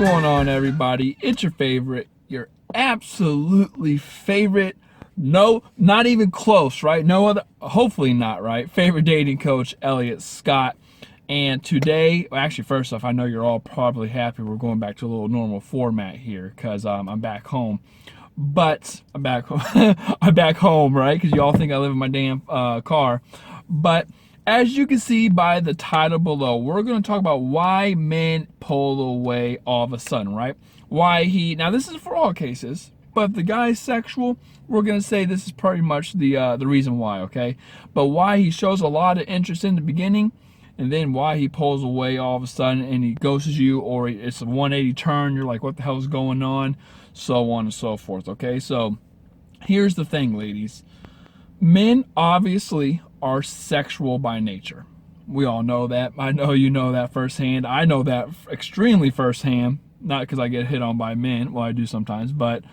going on, everybody? It's your absolutely favorite, no, not even close, right? No other, hopefully not, right? Favorite dating coach, Elliott Scott. And today, well, actually, first off, I know you're all probably happy we're going back to a little normal format here because I'm back home. But I'm back home, I'm back home, right? Because you all think I live in my damn car. But as you can see by the title below, we're going to talk about why men pull away all of a sudden, right? Now this is for all cases, but if the guy's sexual, we're going to say this is pretty much the reason why, okay? But why he shows a lot of interest in the beginning, and then why he pulls away all of a sudden and he ghosts you, or it's a 180 turn, you're like, what the hell is going on? So on and so forth, okay? So here's the thing, ladies. Men obviously are sexual by nature. We all know that. I know you know that firsthand. I know that extremely firsthand. Not because I get hit on by men. Well, I do sometimes, but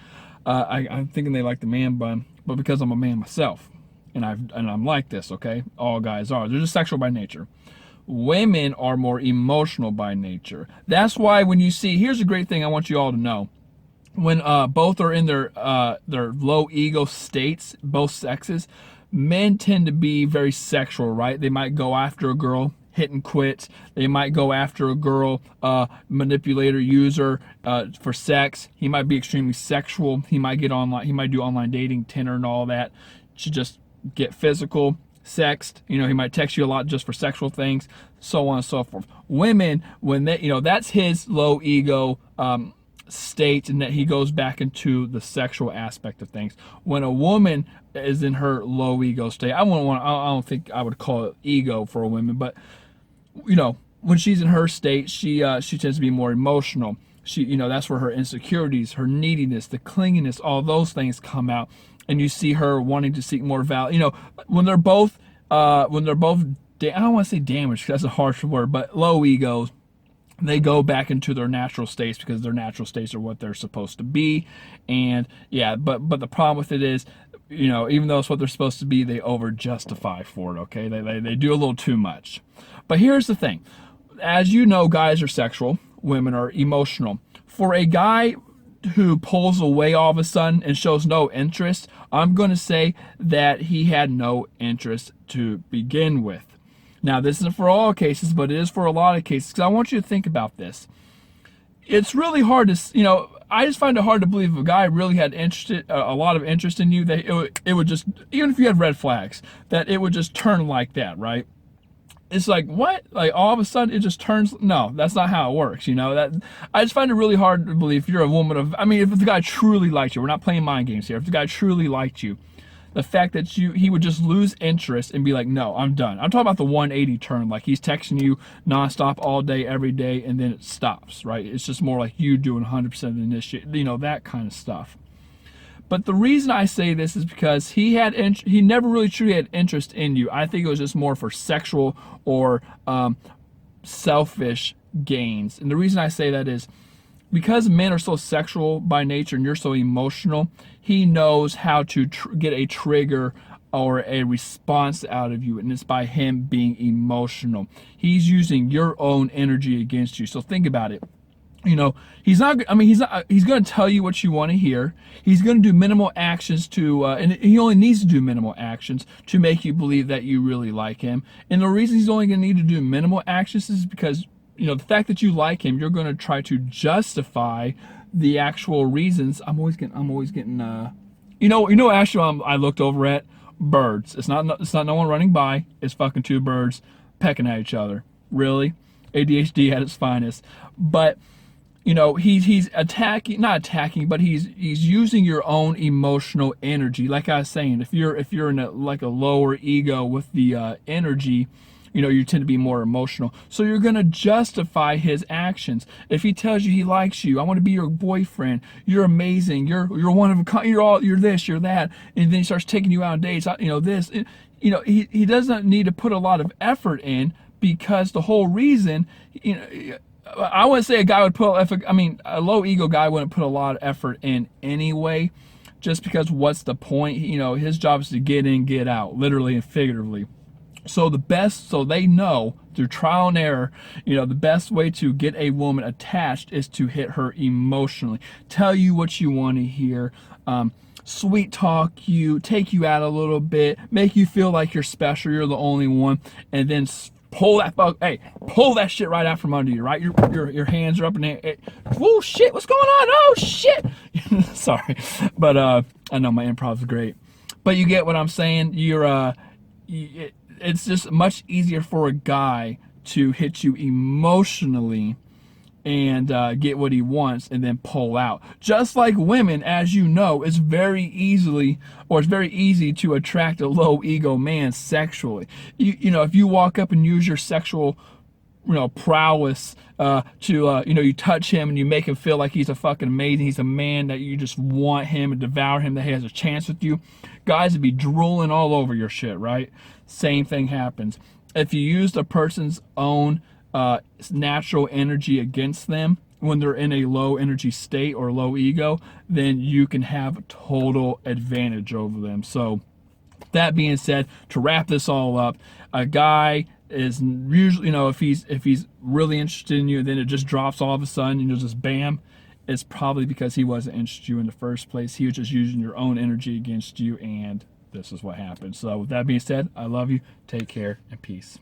I'm thinking they like the man bun. But because I'm a man myself, and I'm like this. Okay, all guys are. They're just sexual by nature. Women are more emotional by nature. That's why when you see, here's a great thing I want you all to know. When both are in their low ego states, both sexes, men tend to be very sexual, right? They might go after a girl, hit and quit. They might go after a girl, manipulator, user for sex. He might be extremely sexual. He might get online. He might do online dating, Tinder, and all that to just get physical, sexed. You know, he might text you a lot just for sexual things, so on and so forth. Women, when they, that's his low ego state, and that he goes back into the sexual aspect of things. When a woman is in her low ego state, I don't think I would call it ego for a woman, but when she's in her state, she tends to be more emotional. That's where her insecurities, her neediness, the clinginess, all those things come out, and you see her wanting to seek more value. When they're both I don't want to say damaged, because that's a harsh word, but low egos, they go back into their natural states because their natural states are what they're supposed to be. And yeah, but the problem with it is, even though it's what they're supposed to be, they over justify for it, okay? They do a little too much. But here's the thing. As you know, guys are sexual, women are emotional. For a guy who pulls away all of a sudden and shows no interest, I'm going to say that he had no interest to begin with. Now, this isn't for all cases, but it is for a lot of cases, because I want you to think about this. It's really hard to, I just find it hard to believe if a guy really had a lot of interest in you, that it would just, even if you had red flags, that it would just turn like that, right? It's like, what? Like, all of a sudden, it just turns? No, that's not how it works, that I just find it really hard to believe if you're a woman if the guy truly liked you, we're not playing mind games here, if the guy truly liked you, the fact that he would just lose interest and be like, no, I'm done. I'm talking about the 180 turn, like he's texting you nonstop all day, every day, and then it stops, right? It's just more like you doing 100% of the initiative, that kind of stuff. But the reason I say this is because he never really truly had interest in you. I think it was just more for sexual or selfish gains. And the reason I say that is because men are so sexual by nature and you're so emotional, he knows how to get a trigger or a response out of you, and it's by him being emotional. He's using your own energy against you. So think about it. He's going to tell you what you want to hear. He's going to do minimal actions and he only needs to do minimal actions to make you believe that you really like him. And the reason he's only going to need to do minimal actions is because the fact that you like him, you're going to try to justify the actual reasons. I'm always getting actually I looked over at birds. It's not no one running by. It's fucking two birds pecking at each other. Really? ADHD at its finest. But he's not attacking, but he's using your own emotional energy. Like I was saying, if you're in a lower ego with the energy, you tend to be more emotional. So you're going to justify his actions. If he tells you he likes you, I want to be your boyfriend, you're amazing, you're one of a kind, you're this, you're that, and then he starts taking you out on dates, he doesn't need to put a lot of effort in, because the whole reason, I wouldn't say a guy would a low ego guy wouldn't put a lot of effort in anyway, just because what's the point? His job is to get in, get out, literally and figuratively. So they know through trial and error, the best way to get a woman attached is to hit her emotionally. Tell you what you want to hear. Sweet talk you, take you out a little bit, make you feel like you're special, you're the only one, and then pull that shit right out from under you, right? Your hands are up in the air. Whoa, shit, what's going on? Oh, shit. Sorry. But I know my improv is great. But you get what I'm saying? It's just much easier for a guy to hit you emotionally and get what he wants and then pull out. Just like women, as you know, it's very easy to attract a low ego man sexually. If you walk up and use your sexual prowess you touch him and you make him feel like he's a fucking amazing, he's a man that you just want him and devour him, that he has a chance with you, guys would be drooling all over your shit, right? Same thing happens. If you use the person's own natural energy against them when they're in a low energy state or low ego, then you can have a total advantage over them. So that being said, to wrap this all up, a guy is usually, if he's really interested in you, then it just drops all of a sudden, just bam, it's probably because he wasn't interested in you in the first place. He was just using your own energy against you, and this is what happened. So with that being said, I love you, take care, and peace.